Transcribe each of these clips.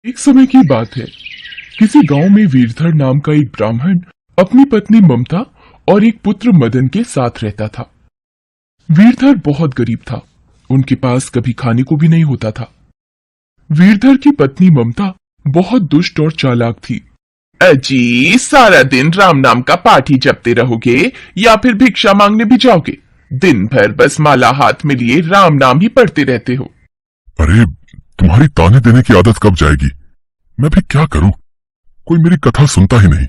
एक समय की बात है। किसी गांव में वीरधर नाम का एक ब्राह्मण अपनी पत्नी ममता और एक पुत्र मदन के साथ रहता था। वीरधर बहुत गरीब था, उनके पास कभी खाने को भी नहीं होता था। वीरधर की पत्नी ममता बहुत दुष्ट और चालाक थी। अजी, सारा दिन राम नाम का पाठ ही जपते रहोगे या फिर भिक्षा मांगने भी जाओगे? दिन भर बस माला हाथ में लिए राम नाम ही पढ़ते रहते हो। अरे, तुम्हारी ताने देने की आदत कब जाएगी? मैं भी क्या करूं? कोई मेरी कथा सुनता ही नहीं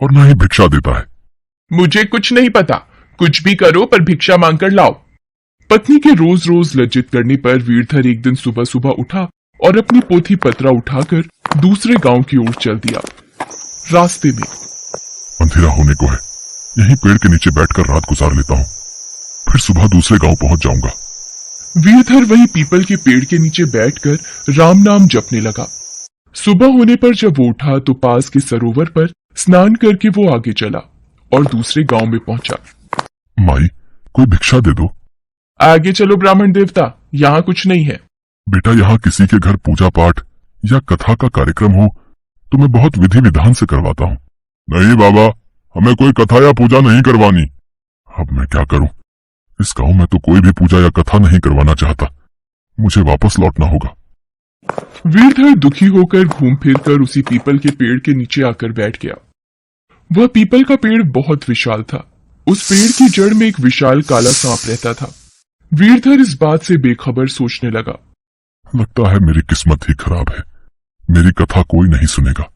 और ना ही भिक्षा देता है। मुझे कुछ नहीं पता, कुछ भी करो पर भिक्षा मांग कर लाओ। पत्नी के रोज रोज लज्जित करने पर वीरधर एक दिन सुबह सुबह उठा और अपनी पोथी पत्रा उठाकर दूसरे गांव की ओर चल दिया। रास्ते में अंधेरा होने को है, यहीं पेड़ के नीचे बैठकर रात गुजार लेता हूँ, फिर सुबह दूसरे गांव पहुंच जाऊंगा। वीरधर वही पीपल के पेड़ के नीचे बैठकर राम नाम जपने लगा। सुबह होने पर जब वो उठा तो पास के सरोवर पर स्नान करके वो आगे चला और दूसरे गांव में पहुंचा। माई, कोई भिक्षा दे दो। आगे चलो ब्राह्मण देवता, यहाँ कुछ नहीं है। बेटा, यहाँ किसी के घर पूजा पाठ या कथा का कार्यक्रम हो तो मैं बहुत विधि विधान से करवाता हूँ। नहीं बाबा, हमें कोई कथा या पूजा नहीं करवानी। अब मैं क्या करूं? इस गांव में तो कोई भी पूजा या कथा नहीं करवाना चाहता। मुझे वापस लौटना होगा। वीरधर दुखी होकर घूम फिरकर उसी पीपल के पेड़ के नीचे आकर बैठ गया। वह पीपल का पेड़ बहुत विशाल था। उस पेड़ की जड़ में एक विशाल काला सांप रहता था। वीरधर इस बात से बेखबर सोचने लगा। लगता है मेरी किस्मत ही खराब है, मेरी कथा कोई नहीं सुनेगा।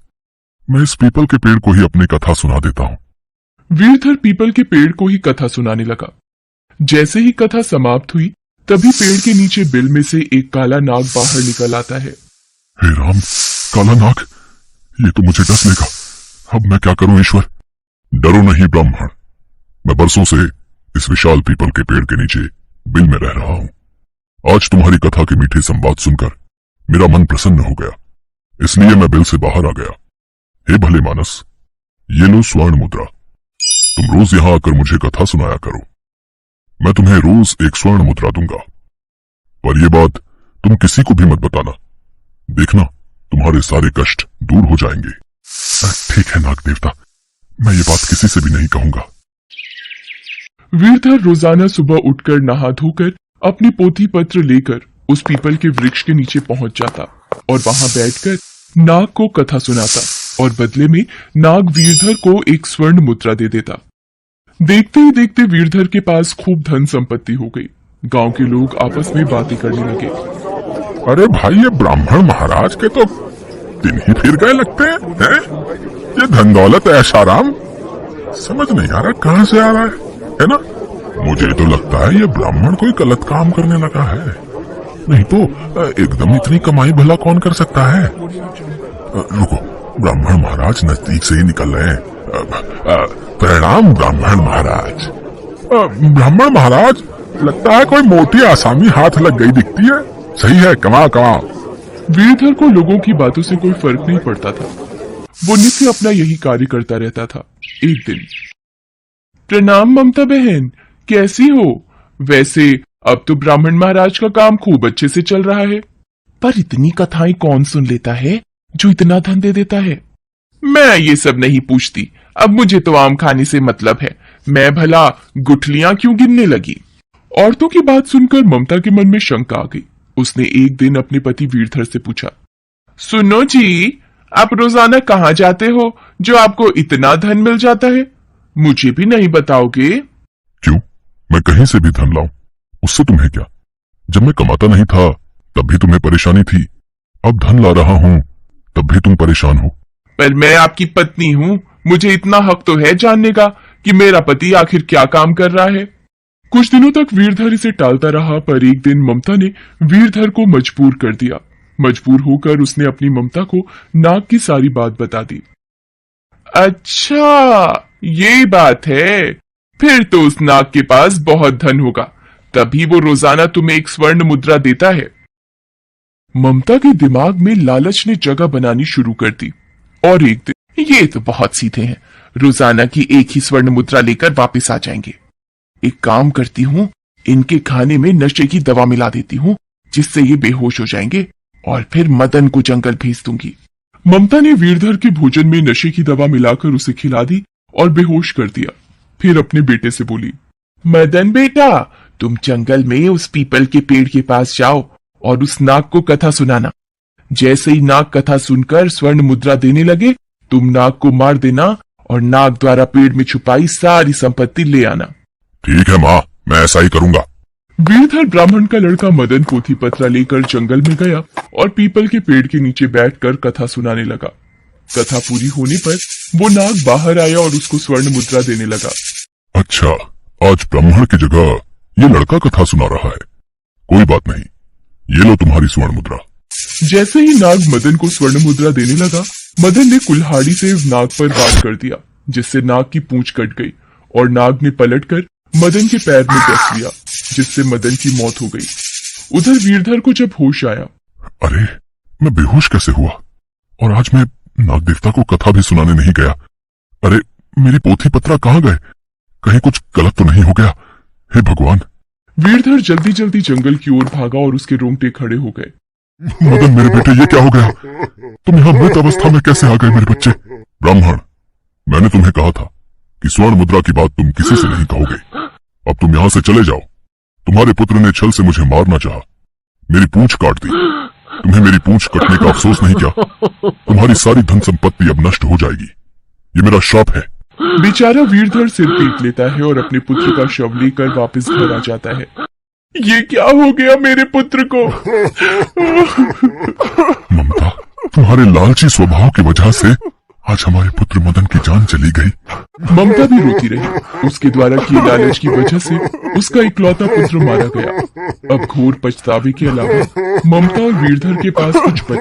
मैं इस पीपल के पेड़ को ही अपनी कथा सुना देता हूँ। वीरधर पीपल के पेड़ को ही कथा सुनाने लगा। जैसे ही कथा समाप्त हुई तभी पेड़ के नीचे बिल में से एक काला नाग बाहर निकल आता है। हे राम, काला नाग, ये तो मुझे डस लेगा। अब मैं क्या करूं ईश्वर? डरो नहीं ब्राह्मण, मैं बरसों से इस विशाल पीपल के पेड़ के नीचे बिल में रह रहा हूं। आज तुम्हारी कथा के मीठे संवाद सुनकर मेरा मन प्रसन्न हो गया, इसलिए मैं बिल से बाहर आ गया। हे भले मानस, ये लो स्वर्ण मुद्रा, तुम रोज यहां आकर मुझे कथा सुनाया करो। मैं तुम्हें रोज एक स्वर्ण मुद्रा दूंगा, पर यह बात तुम किसी को भी मत बताना। देखना, तुम्हारे सारे कष्ट दूर हो जाएंगे। ठीक है नाग देवता, मैं ये बात किसी से भी नहीं कहूंगा। वीरधर रोजाना सुबह उठकर नहा धोकर अपनी पोथी पत्र लेकर उस पीपल के वृक्ष के नीचे पहुंच जाता और वहां बैठकर नाग को कथा सुनाता और बदले में नाग वीरधर को एक स्वर्ण मुद्रा दे देता। देखते ही देखते वीरधर के पास खूब धन संपत्ति हो गई। गांव के लोग आपस में बातें करने लगे। अरे भाई, ये ब्राह्मण महाराज के तो दिन ही फिर गए लगते हैं। ये धन दौलत ऐशाराम समझ नहीं आ रहा कहां से आ रहा है ना? मुझे तो लगता है ये ब्राह्मण कोई गलत काम करने लगा है, नहीं तो एकदम इतनी कमाई भला कौन कर सकता है? रुको, ब्राह्मण महाराज नजदीक से ही निकल रहे हैं। प्रणाम ब्राह्मण महाराज। ब्राह्मण महाराज, लगता है कोई मोटी आसामी हाथ लग गई दिखती है। सही है, कमा कमा। वीरधर को लोगों की बातों से कोई फर्क नहीं पड़ता था। वो नित्य अपना यही कार्य करता रहता था। एक दिन, प्रणाम ममता बहन, कैसी हो? वैसे अब तो ब्राह्मण महाराज का काम खूब अच्छे से चल रहा है, पर इतनी कथाएं कौन सुन लेता है जो इतना धन दे देता है? मैं ये सब नहीं पूछती, अब मुझे तो आम खाने से मतलब है। मैं भला गुठलियां क्यों गिनने लगी? औरतों की बात सुनकर ममता के मन में शंका आ गई। उसने एक दिन अपने पति वीरधर से पूछा, सुनो जी, आप रोजाना कहाँ जाते हो जो आपको इतना धन मिल जाता है? मुझे भी नहीं बताओगे? क्यों, मैं कहीं से भी धन लाऊं, उससे तुम्हें क्या? जब मैं कमाता नहीं था तब भी तुम्हें परेशानी थी, अब धन ला रहा हूं तब भी तुम परेशान हो। पर मैं आपकी पत्नी हूँ, मुझे इतना हक तो है जानने का कि मेरा पति आखिर क्या काम कर रहा है। कुछ दिनों तक वीरधर इसे टालता रहा, पर एक दिन ममता ने वीरधर को मजबूर कर दिया। मजबूर होकर उसने अपनी ममता को नाग की सारी बात बता दी। अच्छा, ये बात है, फिर तो उस नाग के पास बहुत धन होगा, तभी वो रोजाना तुम्हें एक स्वर्ण मुद्रा देता है। ममता के दिमाग में लालच ने जगह बनानी शुरू कर दी और एक दिन, ये तो बहुत सीधे हैं, रोजाना की एक ही स्वर्ण मुद्रा लेकर वापस आ जाएंगे। एक काम करती हूँ, इनके खाने में नशे की दवा मिला देती हूँ, जिससे ये बेहोश हो जाएंगे और फिर मदन को जंगल भेज दूंगी। ममता ने वीरधर के भोजन में नशे की दवा मिलाकर उसे खिला दी और बेहोश कर दिया। फिर अपने बेटे से बोली, मदन बेटा, तुम जंगल में उस पीपल के पेड़ के पास जाओ और उस नाग को कथा सुनाना। जैसे ही नाग कथा सुनकर स्वर्ण मुद्रा देने लगे, तुम नाग को मार देना और नाग द्वारा पेड़ में छुपाई सारी संपत्ति ले आना। ठीक है माँ, मैं ऐसा ही करूंगा। वीरधर ब्राह्मण का लड़का मदन पोथी पत्रा लेकर जंगल में गया और पीपल के पेड़ के नीचे बैठकर कथा सुनाने लगा। कथा पूरी होने पर वो नाग बाहर आया और उसको स्वर्ण मुद्रा देने लगा। अच्छा, आज ब्राह्मण की जगह ये लड़का कथा सुना रहा है। कोई बात नहीं, ये लो तुम्हारी स्वर्ण मुद्रा। जैसे ही नाग मदन को स्वर्ण मुद्रा देने लगा, मदन ने कुल्हाड़ी से नाग पर वार कर दिया, जिससे नाग की पूंछ कट गई और नाग ने पलटकर मदन के पैर में डस लिया, जिससे मदन की मौत हो गई। उधर वीरधर को जब होश आया, अरे, मैं बेहोश कैसे हुआ? और आज मैं नाग देवता को कथा भी सुनाने नहीं गया। अरे, मेरी पोथी पत्रा कहाँ गए? कहीं कुछ गलत तो नहीं हो गया? हे भगवान! वीरधर जल्दी जल्दी जंगल की ओर भागा और उसके रोंगटे खड़े हो गए। मदन मेरे बेटे, ये क्या हो गया? तुम यहाँ मृत अवस्था में कैसे आ गए मेरे बच्चे? ब्राह्मण, मैंने तुम्हें कहा था कि स्वर्ण मुद्रा की बात तुम किसी से नहीं कहोगे। अब तुम यहाँ से चले जाओ। तुम्हारे पुत्र ने छल से मुझे मारना चाहा, मेरी पूंछ काट दी। तुम्हें मेरी पूंछ कटने का अफसोस नहीं क्या? तुम्हारी सारी धन संपत्ति अब नष्ट हो जाएगी। ये मेरा श्राप है। बेचारा वीरधर सिर पीट लेता है और अपने पुत्र का शव लेकर वापस घर आ जाता है। ये क्या हो गया मेरे पुत्र को? ममता, तुम्हारे लालची स्वभाव की वजह से आज हमारे पुत्र मदन की जान चली गई। ममता भी रोती रही। उसके द्वारा किए लालच की वजह से उसका इकलौता पुत्र मारा गया। अब घोर पछतावे के अलावा ममता और वीरधर के पास कुछ बचा